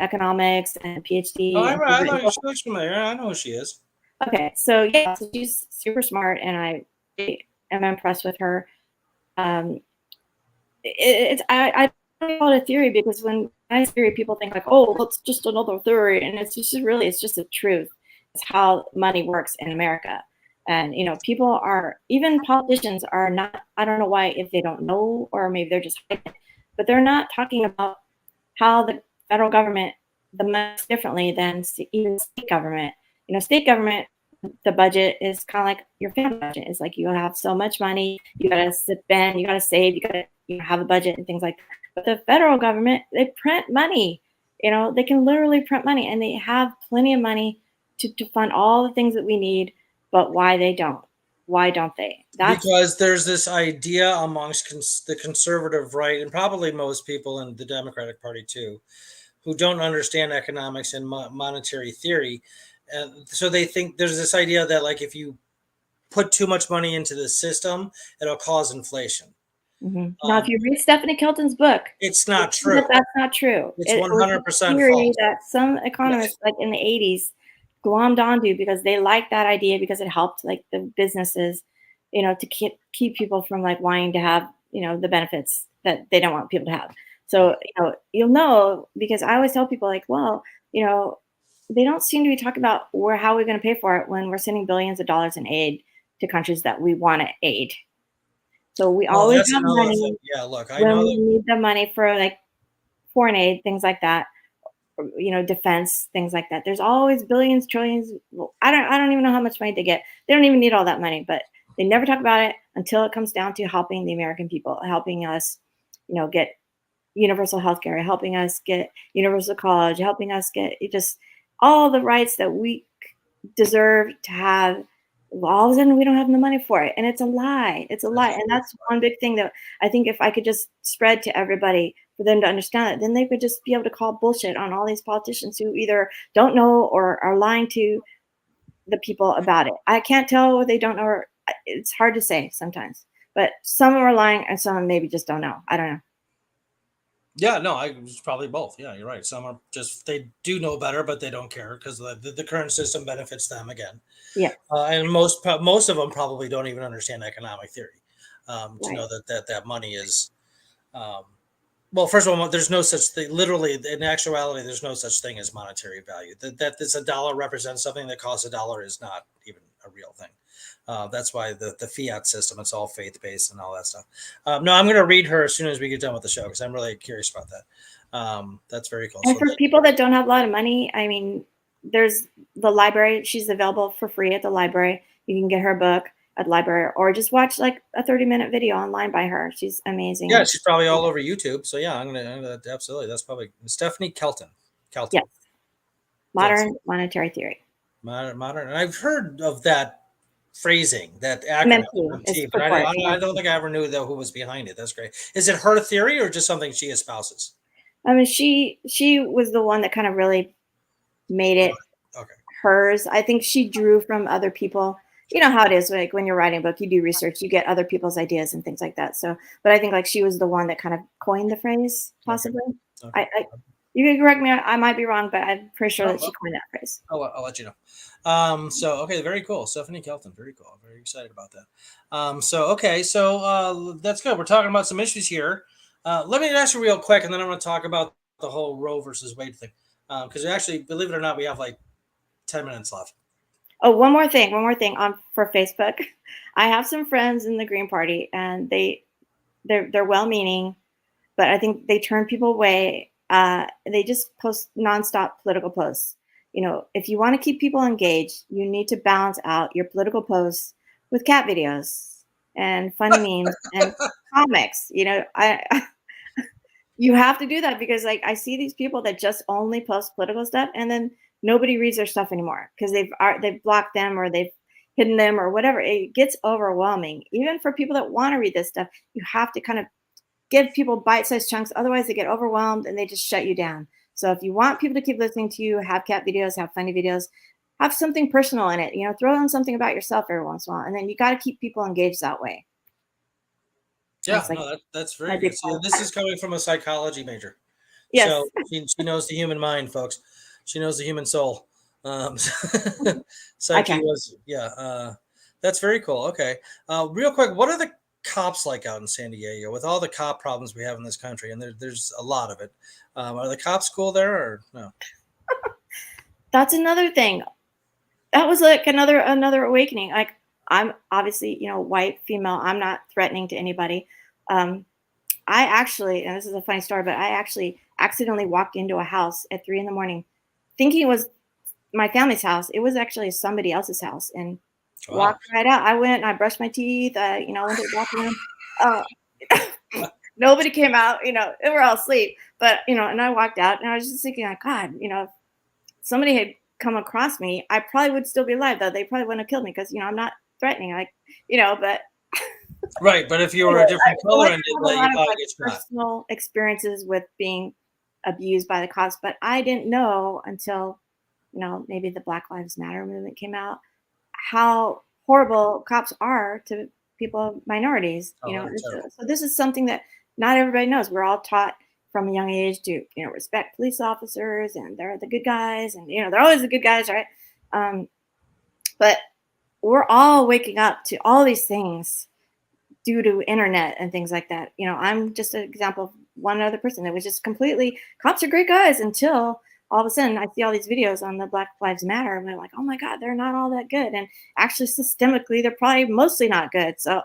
economics and Oh, PhD, and I know. She looks familiar. I know who she is. okay, so yeah, so she's super smart, and I am impressed with her. Um, I don't call it a theory because when I say theory, people think like, oh, well, it's just another theory, and it's just the truth. It's how money works in America, and people are, even politicians are not. I don't know why, if they don't know or maybe they're just hiding it, but they're not talking about how the federal government the money differently than even state government. State government, the budget is kind of like your family budget. It's like you have so much money, you gotta spend, you gotta save, you gotta have a budget and things like that. But the federal government, they print money. They can literally print money, and they have plenty of money to fund all the things that we need. But why they don't? Why don't they? Because there's this idea amongst the conservative right, and probably most people in the Democratic Party too, who don't understand economics and monetary theory. And so they think there's this idea that, like, if you put too much money into the system, it'll cause inflation. Now, if you read Stephanie Kelton's book, it's not true. That's not true. It's 100% theory false. That some economists, like in the 80s, glommed onto because they liked that idea because it helped like the businesses, to keep people from like wanting to have, the benefits that they don't want people to have. So, you'll know, because I always tell people like, well, they don't seem to be talking about how we're going to pay for it when we're sending billions of dollars in aid to countries that we want to aid. So we always have money. Yeah, look, I know we need the money for like foreign aid, things like that, defense, things like that. There's always billions, trillions. I don't even know how much money they get. They don't even need all that money, but they never talk about it until it comes down to helping the American people, helping us, get universal health care, helping us get universal college, helping us get just all the rights that we deserve to have. All of a sudden we don't have the money for it. And it's a lie. It's a lie. And that's one big thing that I think if I could just spread to everybody for them to understand it, then they could just be able to call bullshit on all these politicians who either don't know or are lying to the people about it. I can't tell what they don't know. Or it's hard to say sometimes, but some are lying and some maybe just don't know. I don't know. Yeah, no, it's probably both. Yeah, you're right. Some are just, they do know better, but they don't care because the current system benefits them again. Yeah. And most of them probably don't even understand economic theory to know that money is, well, first of all, there's no such thing. Literally, in actuality, there's no such thing as monetary value. That this a dollar represents something that costs a dollar is not even a real thing. That's why the fiat system, it's all faith-based and all that stuff. No, I'm going to read her as soon as we get done with the show because I'm really curious about that. That's very cool. And for people that don't have a lot of money, I mean, there's the library. She's available for free at the library. You can get her book at the library or just watch like a 30-minute video online by her. She's amazing. Yeah, she's probably all over YouTube. So yeah, I'm gonna absolutely. That's probably Stephanie Kelton. Yes. Modern monetary theory. Modern. And I've heard of that phrasing, that acronym, MMT, but I don't think I ever knew who was behind it. That's great. Is it her theory or just something she espouses? I mean, she was the one that kind of really made it hers. I think she drew from other people. You know how it is, like when you're writing a book, you do research, you get other people's ideas and things like that. So, but I think like she was the one that kind of coined the phrase, possibly. Okay. You can correct me, I might be wrong, but I'm pretty sure that she coined that phrase. I'll let you know. So, okay, very cool. Stephanie Kelton, very cool. I'm very excited about that. So that's good. We're talking about some issues here. Let me ask you real quick, and then I'm going to talk about the whole Roe versus Wade thing. Because actually, believe it or not, we have like 10 minutes left. Oh, one more thing for Facebook. I have some friends in the Green Party, and they're well-meaning, but I think they turn people away. They just post nonstop political posts. If you want to keep people engaged, you need to balance out your political posts with cat videos and funny memes and comics. You have to do that because like I see these people that just only post political stuff, and then nobody reads their stuff anymore because they've blocked them or they've hidden them or whatever. It gets overwhelming. Even for people that want to read this stuff, you have to kind of give people bite-sized chunks. Otherwise, they get overwhelmed and they just shut you down. So if you want people to keep listening to you, have cat videos, have funny videos, have something personal in it. Throw in something about yourself every once in a while, and then you got to keep people engaged that way. Yeah, that's very good. So this is coming from a psychology major. Yes. So she knows the human mind, folks. She knows the human soul. Psyche was, that's very cool. Okay. Real quick, what are the cops like out in San Diego with all the cop problems we have in this country? And there's a lot of it. Are the cops cool there or no? That's another thing. That was like another awakening. Like I'm obviously, white, female. I'm not threatening to anybody. I actually, and this is a funny story, but I actually accidentally walked into a house at 3 a.m, thinking it was my family's house. It was actually somebody else's house, and Wow. walked right out. I went and I brushed my teeth. Went to the bathroom. Uh, Nobody came out. They were all asleep. But and I walked out, and I was just thinking, like, God, if somebody had come across me, I probably would still be alive. Though they probably wouldn't have killed me because I'm not threatening. Like, but Right, but if you were anyway, a different I color like and to did have a that, you lot of probably like get shot. personal experiences with being abused by the cops, but I didn't know until maybe the Black Lives Matter movement came out how horrible cops are to people, minorities. Oh, they're terrible. So this is something that not everybody knows. We're all taught from a young age to respect police officers, and they're the good guys, and they're always the good guys, right? Um, but we're all waking up to all these things due to internet and things like that. I'm just an example of one other person that was just completely cops are great guys until all of a sudden I see all these videos on the Black Lives Matter and they're like, oh my God, they're not all that good. And actually systemically, they're probably mostly not good. So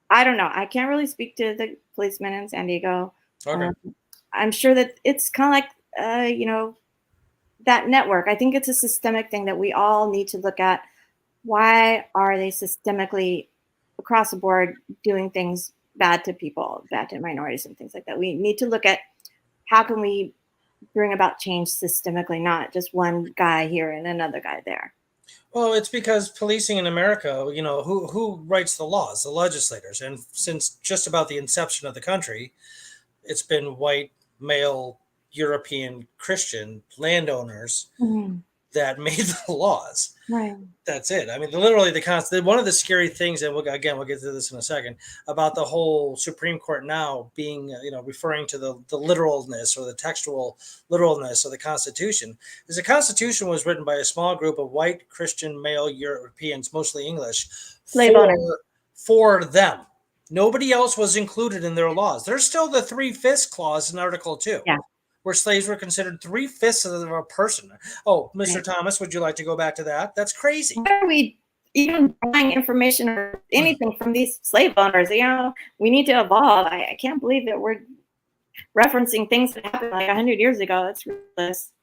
I don't know. I can't really speak to the policemen in San Diego. Okay. Um, I'm sure that it's kind of like, that network. I think it's a systemic thing that we all need to look at. Why are they systemically across the board doing things bad to people, bad to minorities and things like that? We need to look at how can we bring about change systemically, not just one guy here and another guy there. Well, it's because policing in America, who writes the laws? The legislators. And since just about the inception of the country, it's been white, male, European, Christian landowners Mhm. that made the laws. Right. That's it. I mean, literally, one of the scary things, and we'll get to this in a second, about the whole Supreme Court now being, referring to the literalness or the textual literalness of the Constitution, is the Constitution was written by a small group of white Christian male Europeans, mostly English, Slave owners. for them. Nobody else was included in their laws. There's still the 3/5 clause in Article 2. Yeah. Where slaves were considered 3/5 of a person. Oh, Mr. Right. Thomas, would you like to go back to that? That's crazy. Why are we even buying information or anything from these slave owners? We need to evolve. I can't believe that we're referencing things that happened like 100 years ago. It's ridiculous.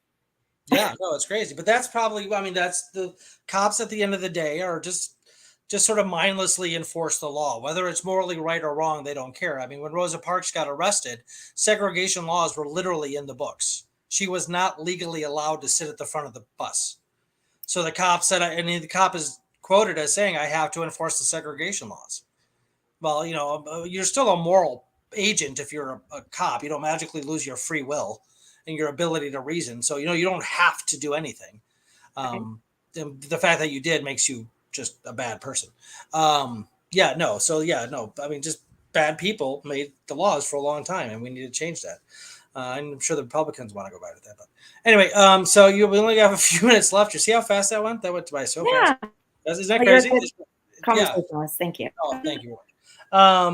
Yeah, no, it's crazy. But that's probably, I mean, that's the cops at the end of the day are just sort of mindlessly enforce the law. Whether it's morally right or wrong, they don't care. I mean, when Rosa Parks got arrested, segregation laws were literally in the books. She was not legally allowed to sit at the front of the bus. So the cop said, and the cop is quoted as saying, I have to enforce the segregation laws. Well, you're still a moral agent if you're a cop. You don't magically lose your free will and your ability to reason. So, you don't have to do anything. The fact that you did makes you just a bad person. Yeah, no. So, yeah, no. I mean, just bad people made the laws for a long time, and we need to change that. I'm sure the Republicans want to go back to that. But anyway, so we only have a few minutes left. You see how fast that went? That went by so fast. Isn't that crazy? Conversationalist. Thank you. Oh, thank you.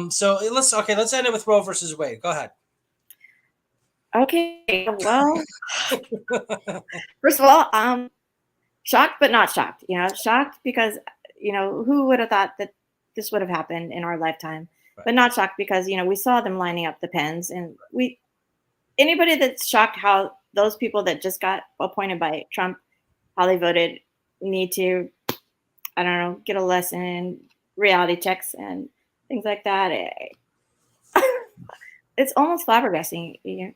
So let's end it with Roe versus Wade. Go ahead. Okay. Well, first of all, shocked but not shocked. Shocked because who would have thought that this would have happened in our lifetime, Right. But not shocked because we saw them lining up the pens, and anybody that's shocked how those people that just got appointed by Trump, how they voted, need to, I don't know, get a lesson in reality checks and things like that. It's almost flabbergasting. It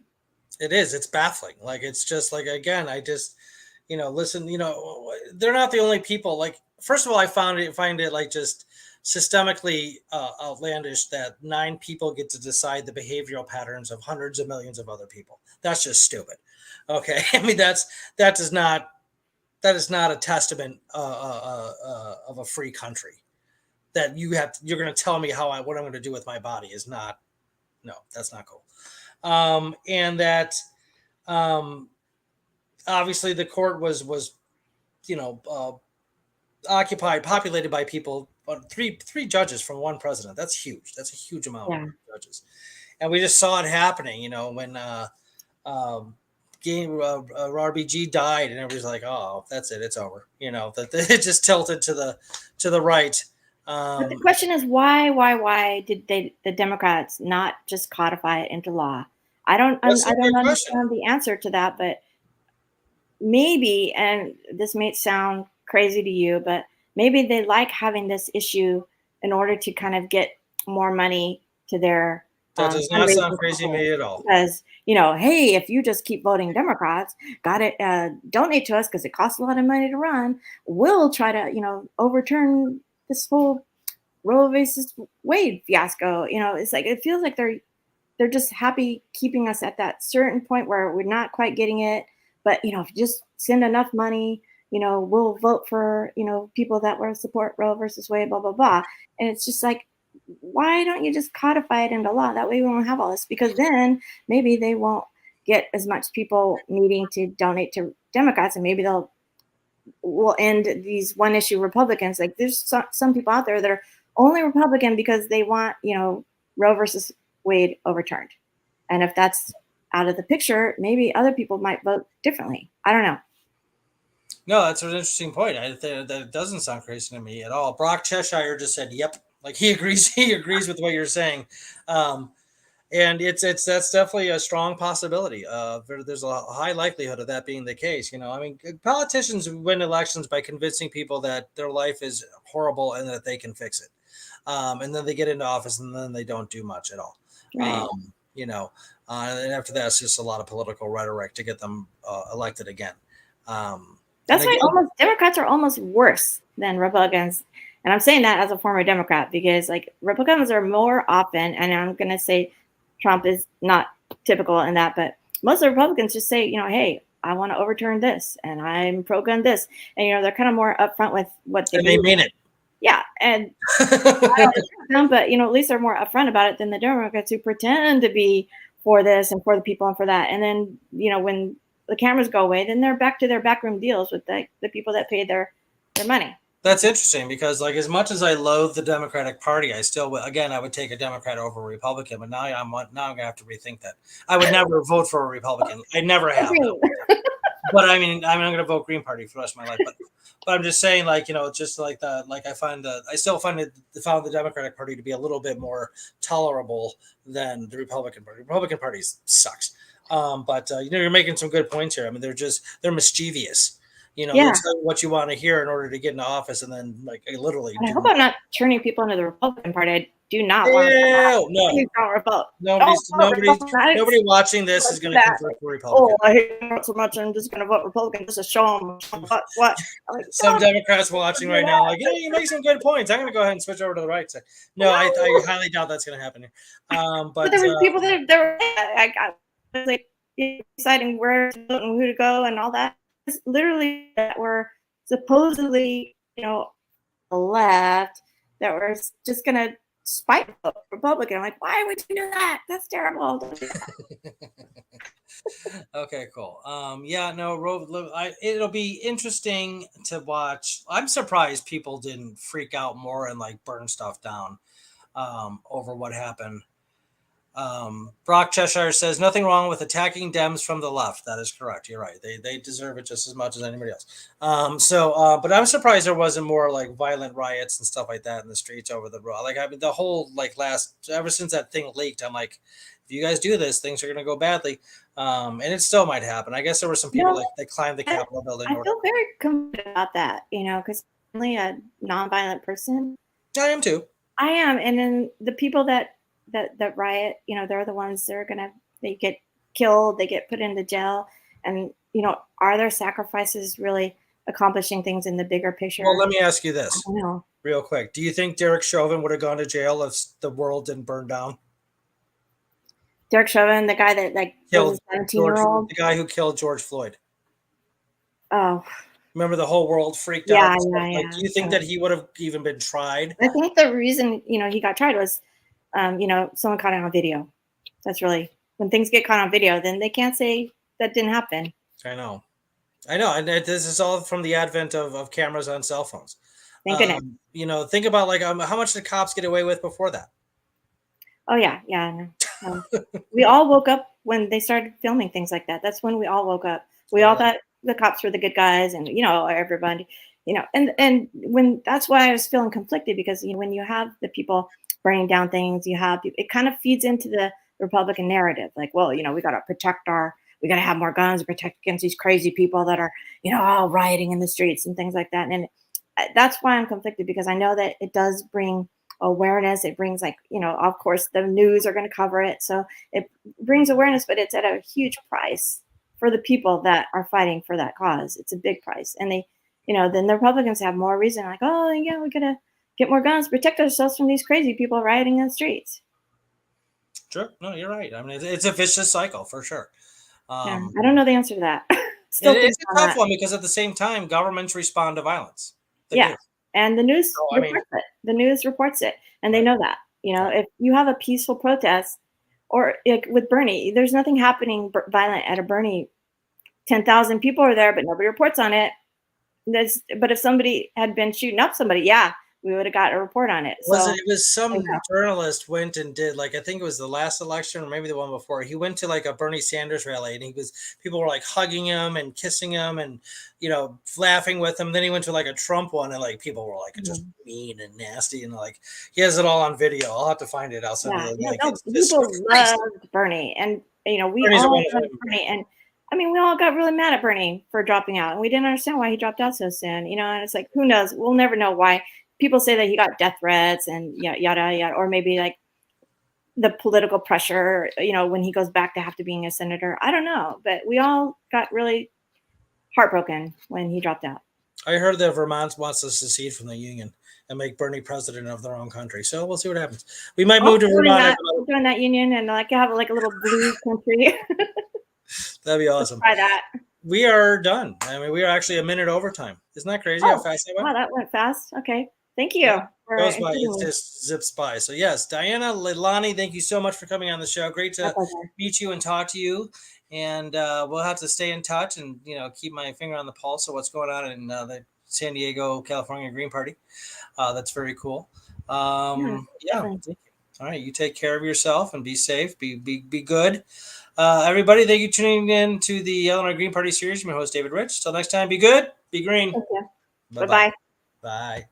is. It's baffling. Like, it's just like, again, I just, listen, they're not the only people. Like, first of all, I find it like just systemically outlandish that 9 people get to decide the behavioral patterns of hundreds of millions of other people. That's just stupid. Okay. I mean, that is not a testament of a free country. That you're going to tell me what I'm going to do with my body is not. No, that's not cool. And that obviously the court was populated by people, three judges from one president. That's huge. That's a huge amount of judges. And we just saw it happening, when RBG died, and everybody's like, oh, that's it. It's over. That it just tilted to the right. But the question is, why did the Democrats not just codify it into law? I don't That's a I don't good question. understand the answer to that, but maybe, and this may sound crazy to you, but maybe they like having this issue in order to kind of get more money to their That does not sound fundraising crazy to campaign. me at all. Because, hey, if you just keep voting Democrats, got it, donate to us because it costs a lot of money to run. We'll try to, overturn this whole Roe versus Wade fiasco. It's like it feels like they're just happy keeping us at that certain point where we're not quite getting it. But if you just send enough money, we'll vote for people that will support Roe versus Wade, blah blah blah. And it's just like, why don't you just codify it into law? That way we won't have all this. Because then maybe they won't get as much people needing to donate to Democrats, and maybe they'll will end these one issue Republicans. Like there's some people out there that are only Republican because they want, Roe versus Wade overturned. And if that's out of the picture, maybe other people might vote differently. I don't know. No, that's an interesting point. I think that doesn't sound crazy to me at all. Brock Cheshire just said, "Yep," like he agrees. He agrees with what you're saying, um, and it's that's definitely a strong possibility. There's a high likelihood of that being the case. I mean, politicians win elections by convincing people that their life is horrible and that they can fix it, and then they get into office and then they don't do much at all. Right. Um, you know, and after that, it's just a lot of political rhetoric to get them elected again. And That's why again, almost Democrats are almost worse than Republicans. And I'm saying that as a former Democrat because like Republicans are more often, and I'm going to say Trump is not typical in that, but most of the Republicans just say, hey, I want to overturn this and I'm pro gun this. And, they're kind of more upfront with what they and they believe. mean it. Yeah. And I don't agree with them, but, at least they're more upfront about it than the Democrats who pretend to be for this and for the people and for that. And then, when the cameras go away, then they're back to their backroom deals with the people that paid their money. That's interesting because, like, as much as I loathe the Democratic Party, I still, again, I would take a Democrat over a Republican. But now I'm gonna have to rethink that. I would never vote for a Republican. I never have. Green. But I mean, I'm going to vote Green Party for the rest of my life. But I'm just saying, like, just like like I still found the Democratic Party to be a little bit more tolerable than the Republican Party. Republican Party sucks. But you're making some good points here. I mean, they're mischievous. They'll Yeah. tell you what you want to hear in order to get into office, and then like literally I do. hope I'm not turning people into the Republican Party. I do not want Ew, no. to. Don't vote. Nobody watching this is going to convert to Republican. Oh, I hate Trump so much. I'm just going to vote Republican just to show them what. Like, Some Democrats watching right now, like, you make some good points. I'm going to go ahead and switch over to the right side. No, I highly doubt that's going to happen here. But there were people that were I was like deciding where to vote and who to go and all that. It's literally that were supposedly, the left that were just going to spite Republican. I'm like, why would you do that? That's terrible. Okay, cool. Yeah, no, it'll be interesting to watch. I'm surprised people didn't freak out more and like burn stuff down over what happened. Brock Cheshire says nothing wrong with attacking Dems from the left. That is correct. You're right. They deserve it just as much as anybody else. But I'm surprised there wasn't more like violent riots and stuff like that in the streets over the road. Like, I mean, the whole ever since that thing leaked, I'm like, if you guys do this, things are going to go badly. And it still might happen. I guess there were some people that climbed the Capitol building. I feel very confident about that, because I'm only a nonviolent person. I am too. I am, and then the people that riot, they're the ones that are they get killed, they get put into jail, and are their sacrifices really accomplishing things in the bigger picture? Well, let me ask you this I don't know. real quick. Do you think Derek Chauvin would have gone to jail if the world didn't burn down? Derek Chauvin, the guy that killed a 17-year-old, the guy who killed George Floyd. Oh, remember the whole world freaked out. Yeah. Do you think that he would have even been tried? I think the reason he got tried was, someone caught it on video. That's really when things get caught on video, then they can't say that didn't happen. I know, and this is all from the advent of cameras on cell phones. Thank goodness. Think about how much did cops get away with before that? Oh yeah. We all woke up when they started filming things like that. That's when we all woke up. We all thought the cops were the good guys, and everybody, and when that's why I was feeling conflicted because when you have the people burning down things, it kind of feeds into the Republican narrative. Like, well, we got to we got to have more guns, protect against these crazy people that are, all rioting in the streets and things like that. And that's why I'm conflicted, because I know that it does bring awareness. It brings, like, of course the news are going to cover it. So it brings awareness, but it's at a huge price for the people that are fighting for that cause. It's a big price. And they, then the Republicans have more reason, like, oh yeah, we got to get more guns, protect ourselves from these crazy people rioting in the streets. Sure. No, you're right. I mean, it's a vicious cycle for sure. Yeah, I don't know the answer to that. Still It's thinking a on tough that. one because at the same time, governments respond to violence. They Yeah, do. and the news So, I mean, reports it. The news reports it, and they right, know that. right. If you have a peaceful protest, or like with Bernie, there's nothing happening violent at a Bernie. 10,000 people are there, but nobody reports on it. But if somebody had been shooting up somebody, yeah, we would have got a report on it. Was So it was I some know. journalist went and did, like, I think it was the last election or maybe the one before. He went to like a Bernie Sanders rally and people were like hugging him and kissing him and laughing with him. Then he went to like a Trump one and like people were like just Mhm. mean and nasty and like he has it all on video. I'll have to find it. I'll send you Yeah, the link. no, It's just people crazy. loved Bernie, and we Bernie's a all wonderful loved human being. Bernie, and I mean, we all got really mad at Bernie for dropping out, and we didn't understand why he dropped out so soon. And it's like, who knows? We'll never know why. People say that he got death threats and yada yada, or maybe like the political pressure. When he goes back to have to being a senator, I don't know, but we all got really heartbroken when he dropped out. I heard that Vermont wants to secede from the union and make Bernie president of their own country. So we'll see what happens. We might move to Vermont. I'll join that union and like have like a little blue country. That'd be Let's awesome. try that. We are done. I mean, we are actually a minute overtime. Isn't that crazy how Oh, fast that went? wow, that went fast. Okay. Thank Yeah, you for goes by. including It me. just zips by. So yes, Diana Leilani, thank you so much for coming on the show. Great My to pleasure. meet you and talk to you. And we'll have to stay in touch and keep my finger on the pulse of what's going on in the San Diego, California Green Party. That's very cool. Yeah, Yeah, definitely. thank you. All right, you take care of yourself and be safe. Be good. Everybody, thank you for tuning in to the Illinois Green Party series. I'm your host, David Rich. Till next time, be good, be green. Thank you. Bye-bye. Bye-bye. Bye.